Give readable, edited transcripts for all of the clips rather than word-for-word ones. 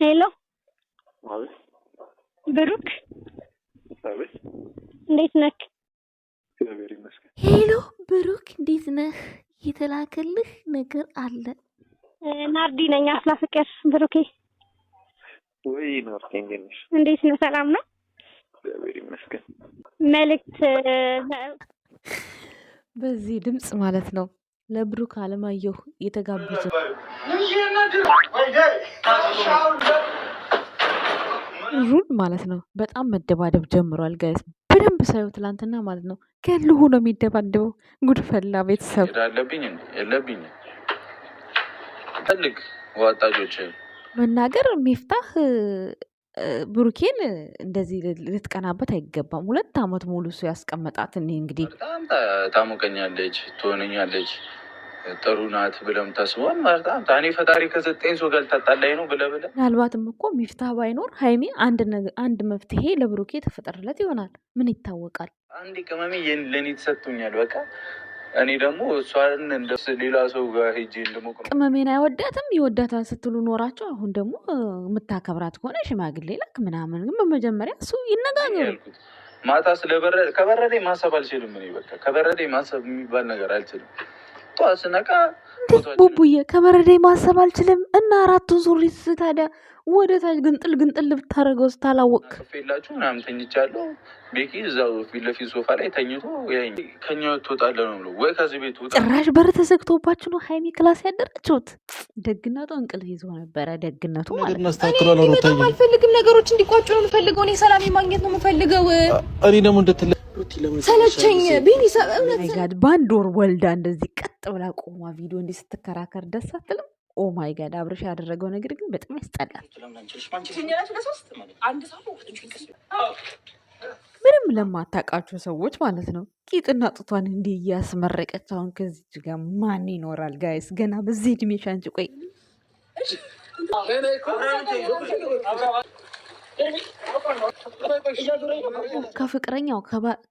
ሄሎ ማለት ብሩክ አቤት። እንዴት ነህ? እግዚአብሔር ይመስገን። ሄሎ ብሩክ እንዴት ነህ? የተላከልህ ነገር አለ። ናርዲ ነኝ አፍላ ፍቅር። ብሩኬ ወይ ናርዲ እንዴት ነው? ሰላም ነው? እግዚአብሔር ይመስገን። መልእክት በዚህ ድምጽ ማለት ነው ለብሩክ አለማየሁ የተጋበዘ ሩን ማለት ነው። በጣም መደባደብ ጀምሯል ጋይስ። በደንብ ሳይው ትላንትና ማለት ነው ከልሁ ነው የሚደባደበው። ጉድፈላ ቤተሰብ የለብኝ ፈልግ ዋጣጆች መናገር ሚፍታህ ብሩኬን እንደዚህ ልትቀናበት አይገባም። 2 ዓመት ሙሉ እሱ ያስቀመጣት እኔ እንግዲህ በጣም ታሞቀኛለች፣ ትሆነኛለች፣ ጥሩ ናት ብለም ታስቧል ማለት ታኔ ፈጣሪ ከሰጠኝ ሰው ጋር ታጣላይ ነው ብለ ምናልባትም እኮ ሚፍታህ ባይኖር ሃይሚ አንድ መፍትሄ ለብሩኬ ተፈጠረለት ይሆናል። ምን ይታወቃል? አንዴ ቅመሜ ለኔ ተሰጥቶኛል። በቃ እኔ ደግሞ እሷን እንደ ሌላ ሰው ጋር ሄጄ እንደሞቀ ቅመሜን አይወዳትም ይወዳታል ስትሉ ኖራቸው አሁን ደግሞ የምታከብራት ከሆነ ሽማግሌ ላክ ምናምን። ግን በመጀመሪያ እሱ ይነጋገሩ። ማታ ከበረዴ ማሰብ አልችልም። እኔ በቃ ከበረዴ ማሰብ የሚባል ነገር አልችልም። ጠዋት ስነቃ ቡቡዬ ከበረዴ ማሰብ አልችልም እና 4ቱን ሱሪ ታዲያ ወደ ታች ግንጥል ብታደርገው ስታላወቅ ከፌላችሁ ምናምን ተኝቻለሁ። ቤኪ እዛው ፊት ለፊት ሶፋ ላይ ተኝቶ ከኛ ትወጣለህ ነው ብሎ ወይ ከዚህ ቤት ወጣ። ጭራሽ በር ተዘግቶባችሁ ነው ሃይሚ ክላስ ያደረችሁት። ደግነቱ እንቅልፍ ይዞ ነበረ። ደግነቱ ማለት ነው። አልፈልግም ነገሮች እንዲቋጩ ነው የምፈልገው። እኔ ሰላም ማግኘት ነው የምፈልገው። እኔ ደግሞ እንድትለ ሰለቸኝ ቢኒ ጋድ በአንድ ወር ወልዳ እንደዚህ ቀጥ ብላ ቆማ ቪዲዮ እንዲህ ስትከራከር ደስ አትልም? ኦ ማይ ጋድ አብርሽ ያደረገው ነገር ግን በጣም ያስጠላል። ምንም ለማታውቃቸው ሰዎች ማለት ነው ቂጥና ጡቷን እንዲህ እያስመረቀች አሁን ከዚች ጋር ማን ይኖራል ጋይስ? ገና በዚህ እድሜ ሻንጭ ቆይ ከፍቅረኛው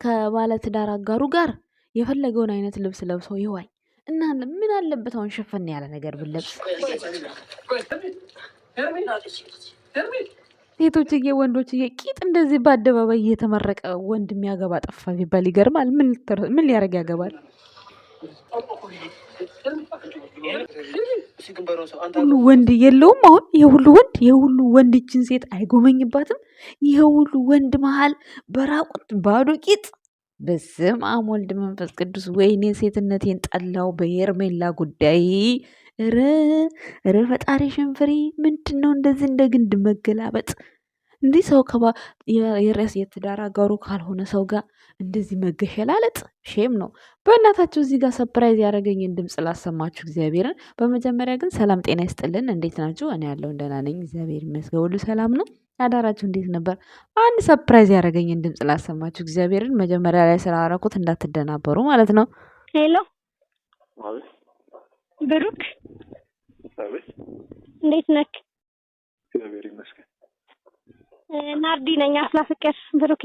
ከባለትዳር አጋሩ ጋር የፈለገውን አይነት ልብስ ለብሰው ይዋይ እና ምን አለበት አሁን ሸፈን ያለ ነገር ብለብስ። ሴቶችዬ ወንዶችዬ ቂጥ እንደዚህ በአደባባይ እየተመረቀ ወንድ የሚያገባ ጠፋ ቢባል ይገርማል። ምን ሊያደርግ ያገባል? ሁሉ ወንድ የለውም አሁን ይሄ ሁሉ ወንድ ይችን ሴት አይጎመኝባትም? ይሄ ሁሉ ወንድ መሀል በራቁት ባዶ ቂጥ። በስመ አብ ወልድ መንፈስ ቅዱስ። ወይኔ ሴትነቴን ጠላው በሄርሜላ ጉዳይ። ረ ፈጣሪ ሽንፍሪ። ምንድን ነው እንደዚህ እንደ ግንድ መገላበጥ? እንዲህ ሰው የረስ የትዳር አጋሩ ካልሆነ ሰው ጋር እንደዚህ መገሸላለጥ ሼም ነው። በእናታችሁ እዚህ ጋር ሰፕራይዝ ያደረገኝን ድምፅ ላሰማችሁ እግዚአብሔርን። በመጀመሪያ ግን ሰላም ጤና ይስጥልን። እንዴት ናችሁ? እኔ ያለው ደህና ነኝ እግዚአብሔር ይመስገን፣ ሁሉ ሰላም ነው። ያዳራችሁ እንዴት ነበር? አንድ ሰፕራይዝ ያደረገኝን ድምፅ ላሰማችሁ እግዚአብሔርን። መጀመሪያ ላይ ስላደረኩት እንዳትደናበሩ ማለት ነው። ሄሎ ማለት ብሩክ አቤት። እንዴት ነህ? እግዚአብሔር ይመስገን። ናርዲ ነኝ አፍላ ፍቅር። ብሩኬ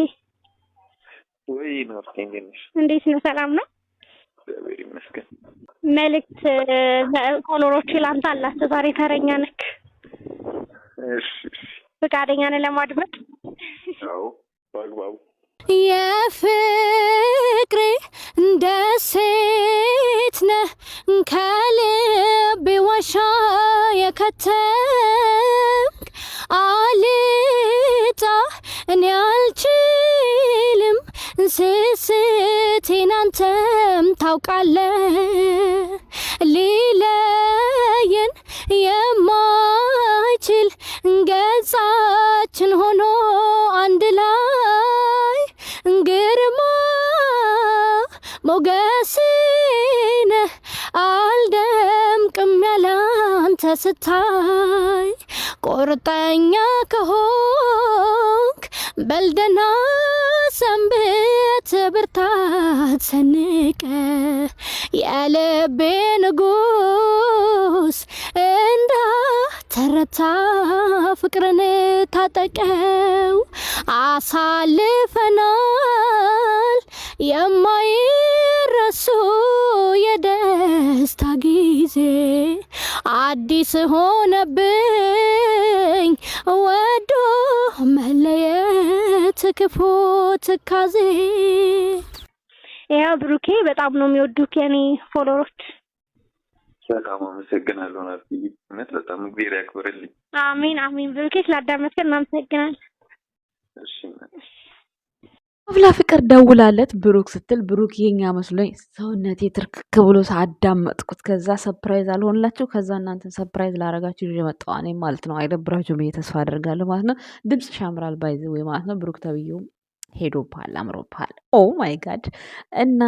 ወይ ናርዲ እንዴት ነው? ሰላም ነው? እግዚአብሔር ይመስገን። መልእክት ኮሎሮች ላንተ አላቸው። ዛሬ ተረኛ ነክ። እሺ ፈቃደኛ ነህ ለማድመጥ? አዎ በአግባቡ። የፍቅሬ እንደ ሴት ነህ ከልቤ ዋሻ የከተምክ አልጣ እኔ አልችልም ስስቴን አንተም ታውቃለህ። ሊለየን የማይችል ገጻችን ሆኖ አንድ ላይ ግርማ ሞገሴነ አልደምቅም ያላንተ ስታይ። ቁርጠኛ ከሆንክ በልደና ሰንብት ብርታት ሰንቀ የልቤ ንጉስ እንዳተረታ ፍቅርን ታጠቀው። አሳልፈናል የማይረሱ የደስታ ጊዜ አዲስ ሆነብኝ ክፉ ትካዜ ያው ብሩኬ በጣም ነው የሚወዱት የኔ ፎሎወሮች። በጣም አመሰግናለሁ ናርዲ። እውነት በጣም እግዚአብሔር ያክብርልኝ። አሜን አሜን። ብሩኬ ስላዳመጥከን እናመሰግናለን። እሺ አፍላ ፍቅር ደውላለት ብሩክ ስትል ብሩክ የኛ መስሎኝ ሰውነቴ ትርክክ ብሎ ሳዳመጥኩት ከዛ ሰርፕራይዝ አልሆንላችሁ። ከዛ እናንተን ሰርፕራይዝ ላረጋችሁ ይዤ መጣሁ እኔም ማለት ነው። አይደብራችሁም ብዬ ተስፋ አደርጋለሁ ማለት ነው። ድምጽ ሻምራል ባይዘ ወይ ማለት ነው። ብሩክ ተብዬው ሄዶብሃል፣ አምሮብሃል። ኦ ማይ ጋድ። እና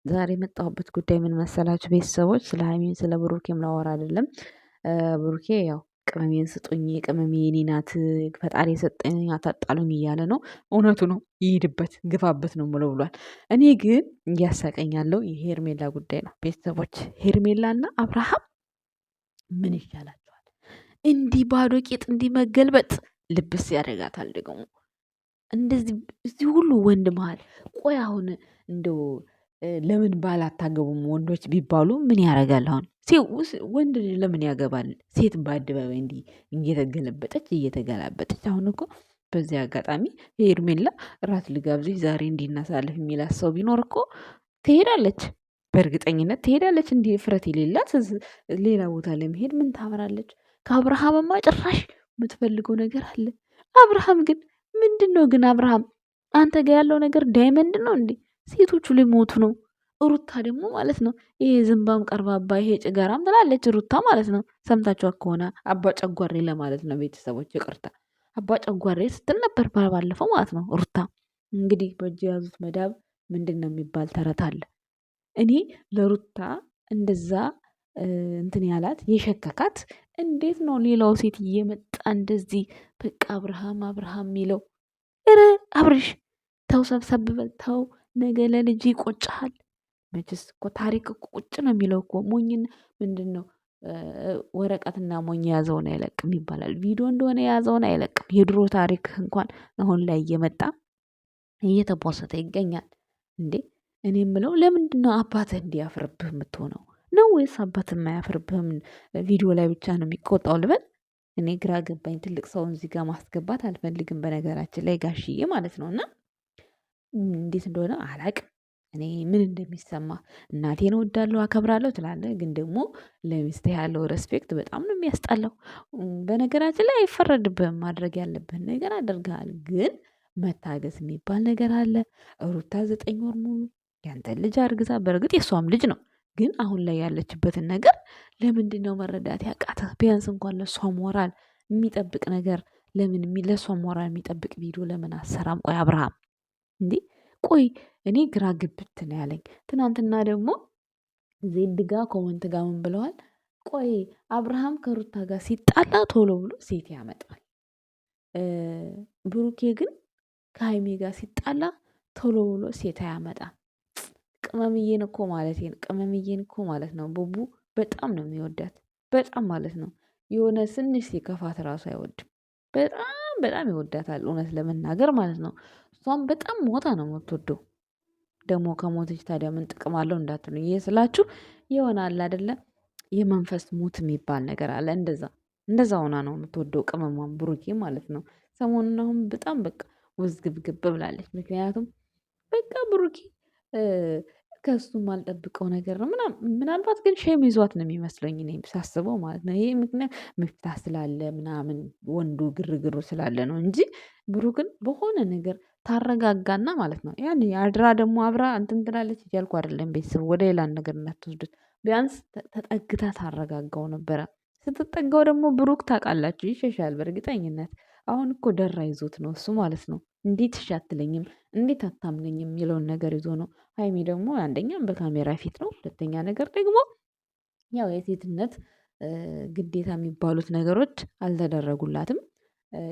ዛሬ የመጣሁበት ጉዳይ ምን መሰላችሁ ቤተሰቦች? ስለ ሀይሚን ስለ ብሩኬም ላወራ አይደለም። ብሩኬ ያው ቅመሜን ስጡኝ፣ ቅመሜ የኔ ናት፣ ፈጣሪ የሰጠኝ አታጣሉኝ እያለ ነው። እውነቱ ነው፣ ይሄድበት ግፋበት ነው ብሎ ብሏል። እኔ ግን እያሳቀኝ ያለው የሄርሜላ ጉዳይ ነው ቤተሰቦች። ሄርሜላና አብርሃም ምን ይሻላቸዋል? እንዲህ ባዶ ቂጥ እንዲህ መገልበጥ ልብስ ያደርጋታል ደግሞ እንደዚህ እዚህ ሁሉ ወንድ መሃል። ቆይ አሁን እንደው ለምን ባል አታገቡም ወንዶች ቢባሉ ምን ያደርጋል? አሁን ወንድ ለምን ያገባል? ሴት በአደባባይ እንዲህ እየተገለበጠች እየተገላበጠች። አሁን እኮ በዚህ አጋጣሚ ሄርሜላ እራት ልጋብዝሽ ዛሬ እንዲናሳልፍ የሚላት ሰው ቢኖር እኮ ትሄዳለች፣ በእርግጠኝነት ትሄዳለች። እንዲህ እፍረት የሌላት ሌላ ቦታ ለመሄድ ምን ታምራለች? ከአብርሃምማ ጭራሽ የምትፈልገው ነገር አለ። አብርሃም ግን ምንድን ነው ግን አብርሃም አንተ ጋር ያለው ነገር ዳይመንድ ነው እንዴ? ሴቶቹ ሊሞቱ ነው። ሩታ ደግሞ ማለት ነው ይሄ ዝንባም ቀርባባ ይሄ ጭገራም ትላለች ሩታ ማለት ነው። ሰምታችኋት ከሆነ አባ ጨጓሬ ለማለት ነው ቤተሰቦች፣ ይቅርታ አባ ጨጓሬ ስትል ነበር ባለፈው ማለት ነው ሩታ። እንግዲህ በእጅ የያዙት መዳብ ምንድን ነው የሚባል ተረት አለ። እኔ ለሩታ እንደዛ እንትን ያላት የሸከካት እንዴት ነው ሌላው ሴት እየመጣ እንደዚህ በቃ አብርሃም አብርሃም የሚለው? እረ አብርሽ ተው፣ ሰብሰብ በል ተው፣ ነገ ለልጅ ይቆጭሃል። መችስ እኮ ታሪክ እኮ ቁጭ ነው የሚለው እኮ። ሞኝን ምንድን ነው ወረቀትና ሞኝ የያዘውን አይለቅም ይባላል። ቪዲዮ እንደሆነ የያዘውን አይለቅም። የድሮ ታሪክ እንኳን አሁን ላይ እየመጣ እየተፖሰተ ይገኛል። እንዴ እኔ የምለው ለምንድን ነው አባትህ እንዲያፍርብህ የምትሆነው ነው ወይስ አባትህ የማያፍርብህም ቪዲዮ ላይ ብቻ ነው የሚቆጣው ልበል? እኔ ግራ ገባኝ። ትልቅ ሰውን እዚህ ጋር ማስገባት አልፈልግም በነገራችን ላይ ጋሽዬ ማለት ነው። እና እንዴት እንደሆነ አላቅም እኔ ምን እንደሚሰማ። እናቴን እወዳለሁ አከብራለሁ ትላለህ፣ ግን ደግሞ ለሚስትህ ያለው ሬስፔክት በጣም ነው የሚያስጠላው። በነገራችን ላይ አይፈረድብህም፣ ማድረግ ያለብህን ነገር አድርገሃል። ግን መታገስ የሚባል ነገር አለ። ሩታ 9 ወር ሙሉ ያንተን ልጅ አርግዛ፣ በእርግጥ የእሷም ልጅ ነው፣ ግን አሁን ላይ ያለችበትን ነገር ለምንድን ነው መረዳት ያቃተህ? ቢያንስ እንኳን ለእሷ ሞራል የሚጠብቅ ነገር ለምን ለእሷ ሞራል የሚጠብቅ ቪዲዮ ለምን አሰራም? ቆይ አብርሃም እንዴ ቆይ እኔ ግራ ግብት ነው ያለኝ። ትናንትና ደግሞ ዜድ ጋ ኮመንት ጋ ምን ብለዋል? ቆይ አብርሃም ከሩታ ጋር ሲጣላ ቶሎ ብሎ ሴት ያመጣል፣ ብሩኬ ግን ከሀይሜ ጋር ሲጣላ ቶሎ ብሎ ሴት አያመጣም። ቅመምዬን እኮ ማለት ነው ቡቡ በጣም ነው የሚወዳት፣ በጣም ማለት ነው። የሆነ ትንሽ ሲከፋት ራሱ አይወድም። በጣም በጣም ይወዳታል እውነት ለመናገር ማለት ነው። እሷም በጣም ሞታ ነው የምትወደው። ደግሞ ከሞተች ታዲያ ምን ጥቅም አለው እንዳትሉ፣ ይሄ ስላችሁ ይሆናል አይደለ? የመንፈስ ሙት የሚባል ነገር አለ። እንደዛ ሆና ነው የምትወደው ቅመሟን ብሩኬ ማለት ነው። ሰሞኑን አሁን በጣም በቃ ውዝግብግብ ብላለች። ምክንያቱም በቃ ብሩኬ ከሱ ማልጠብቀው ነገር ነው ምናልባት ግን ሼም ይዟት ነው የሚመስለኝ እኔ ሳስበው ማለት ነው። ይሄ ምክንያት መፍታት ስላለ ምናምን ወንዱ ግርግሩ ስላለ ነው እንጂ ብሩክን በሆነ ነገር ታረጋጋና ማለት ነው። ያን አድራ ደግሞ አብራ እንትን ትላለች እያልኩ አይደለም ቤተሰብ፣ ወደ ሌላ ነገር እንዳትወስዱት። ቢያንስ ተጠግታ ታረጋጋው ነበረ። ስትጠጋው ደግሞ ብሩክ ታውቃላችሁ ይሸሻል በእርግጠኝነት። አሁን እኮ ደራ ይዞት ነው እሱ ማለት ነው። እንዴት እሺ አትለኝም፣ እንዴት አታምነኝም የሚለውን ነገር ይዞ ነው። ሀይሚ ደግሞ አንደኛም በካሜራ ፊት ነው፣ ሁለተኛ ነገር ደግሞ ያው የሴትነት ግዴታ የሚባሉት ነገሮች አልተደረጉላትም።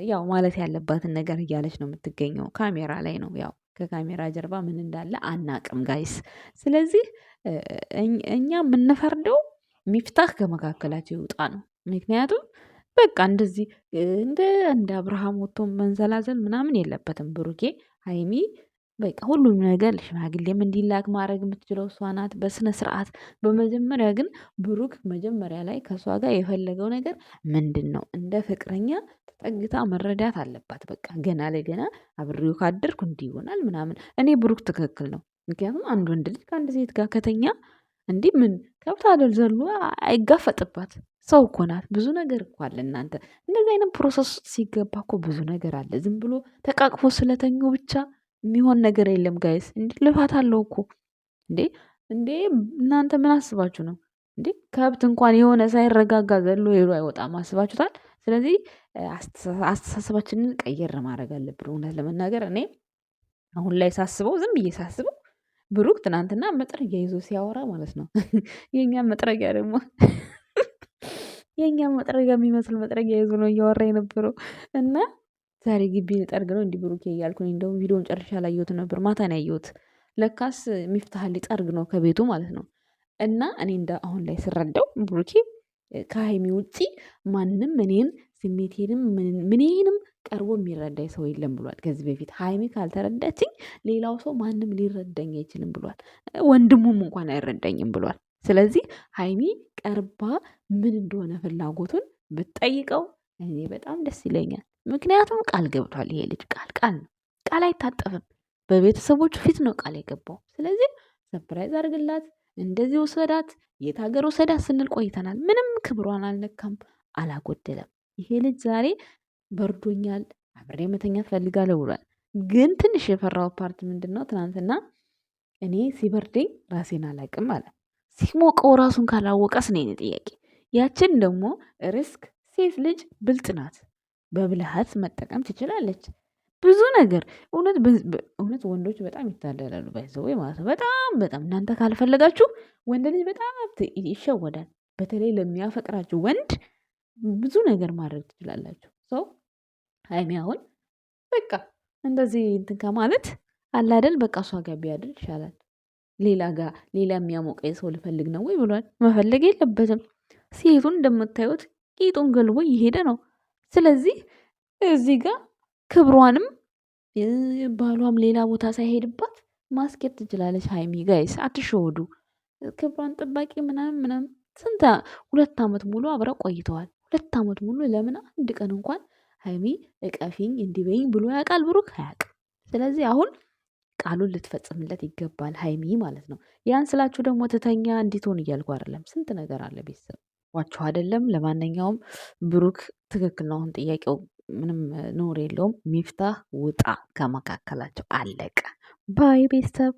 ያው ማለት ያለባትን ነገር እያለች ነው የምትገኘው። ካሜራ ላይ ነው፣ ያው ከካሜራ ጀርባ ምን እንዳለ አናቅም ጋይስ። ስለዚህ እኛ የምንፈርደው ሚፍታህ ከመካከላቸው ይውጣ ነው። ምክንያቱም በቃ እንደዚህ እንደ አብርሃም ወጥቶ መንዘላዘል ምናምን የለበትም ብሩኬ። ሀይሚ በቃ ሁሉም ነገር ለሽማግሌም እንዲላክ ማድረግ የምትችለው እሷ ናት በስነ ስርዓት። በመጀመሪያ ግን ብሩክ መጀመሪያ ላይ ከእሷ ጋር የፈለገው ነገር ምንድን ነው? እንደ ፍቅረኛ ተጠግታ መረዳት አለባት። በቃ ገና ለገና አብሬው ካደርኩ እንዲህ ይሆናል ምናምን። እኔ ብሩክ ትክክል ነው። ምክንያቱም አንድ ወንድ ልጅ ከአንድ ሴት ጋር ከተኛ እንዲህ ምን ከብት አደል ዘሎ አይጋፈጥባት። ሰው እኮ ናት። ብዙ ነገር እኮ አለ እናንተ። እንደዚህ አይነት ፕሮሰስ ሲገባ እኮ ብዙ ነገር አለ። ዝም ብሎ ተቃቅፎ ስለተኙ ብቻ የሚሆን ነገር የለም ጋይስ። እንዲህ ልፋት አለው እኮ እንዴ እንዴ እናንተ ምን አስባችሁ ነው እንዴ? ከብት እንኳን የሆነ ሳይረጋጋ ዘሎ ሄዶ አይወጣም። አስባችሁታል? ስለዚህ አስተሳሰባችንን ቀየር ማድረግ አለብን። እውነት ለመናገር እኔ አሁን ላይ ሳስበው ዝም ብዬ ሳስበው ብሩክ ትናንትና መጥረጊያ ይዞ ሲያወራ ማለት ነው። የእኛም መጥረጊያ ደግሞ የእኛም መጥረጊያ የሚመስል መጥረጊያ ይዞ ነው እያወራ የነበረው እና ዛሬ ግቢ ልጠርግ ነው እንዲህ ብሩኬ እያልኩኝ እንደውም ቪዲዮን ጨርሻ ላየሁት ነበር። ማታ ነው ያየሁት። ለካስ ሚፍታህ ሊጠርግ ነው ከቤቱ ማለት ነው። እና እኔ እንደ አሁን ላይ ስረዳው ብሩኬ ከሀይሚ ውጪ ማንም እኔን ስሜቴንም ምኔንም ቀርቦ የሚረዳኝ ሰው የለም ብሏል። ከዚህ በፊት ሀይሚ ካልተረዳችኝ ሌላው ሰው ማንም ሊረዳኝ አይችልም ብሏል። ወንድሙም እንኳን አይረዳኝም ብሏል። ስለዚህ ሀይሚ ቀርባ ምን እንደሆነ ፍላጎቱን ብትጠይቀው እኔ በጣም ደስ ይለኛል። ምክንያቱም ቃል ገብቷል። ይሄ ልጅ ቃል ነው፣ ቃል አይታጠፍም። በቤተሰቦቹ ፊት ነው ቃል የገባው። ስለዚህ ሰፕራይዝ አድርግላት፣ እንደዚህ ውሰዳት፣ የት ሀገር ውሰዳት ስንል ቆይተናል። ምንም ክብሯን አልነካም፣ አላጎደለም። ይሄ ልጅ ዛሬ በርዶኛል፣ አብሬ መተኛት ፈልጋለሁ ብሏል። ግን ትንሽ የፈራው ፓርት ምንድን ነው? ትናንትና እኔ ሲበርደኝ ራሴን አላቅም አለ። ሲሞቀው ራሱን ካላወቀስ ነው የኔ ጥያቄ። ያችን ደግሞ ሪስክ ሴት ልጅ ብልጥ ናት፣ በብልሃት መጠቀም ትችላለች። ብዙ ነገር እውነት ወንዶች በጣም ይታደላሉ። ባይዘው ማለት ነው። በጣም እናንተ ካልፈለጋችሁ ወንድ ልጅ በጣም ይሸወዳል። በተለይ ለሚያፈቅራችሁ ወንድ ብዙ ነገር ማድረግ ትችላላችሁ። ሰው ሀይሚ አሁን በቃ እንደዚህ እንትን ከማለት አላደል በቃ እሷ ጋር ቢያድር ይሻላል። ሌላ የሚያሞቀኝ ሰው ልፈልግ ነው ወይ ብሏል። መፈለግ የለበትም። ሴቱን እንደምታዩት ቂጡን ገልቦ እየሄደ ነው። ስለዚህ እዚህ ጋር ክብሯንም ባሏም ሌላ ቦታ ሳይሄድባት ማስኬድ ትችላለች። ሀይሚ ጋይስ አትሸወዱ። ክብሯን ጥባቂ ምናምን ስንት 2 ዓመት ሙሉ አብረው ቆይተዋል። 2 ዓመት ሙሉ ለምን አንድ ቀን እንኳን ሀይሚ እቀፊኝ እንዲበይኝ ብሎ ያውቃል? ብሩክ አያውቅም። ስለዚህ አሁን ቃሉን ልትፈጽምለት ይገባል ሀይሚ ማለት ነው። ያን ስላችሁ ደግሞ ትተኛ እንዲትሆን እያልኩ አይደለም። ስንት ነገር አለ ቤተሰብ ዋችሁ አይደለም። ለማንኛውም ብሩክ ትክክል ነው። አሁን ጥያቄው ምንም ኖር የለውም። ሚፍታህ ውጣ ከመካከላቸው አለቀ። ባይ ቤተሰብ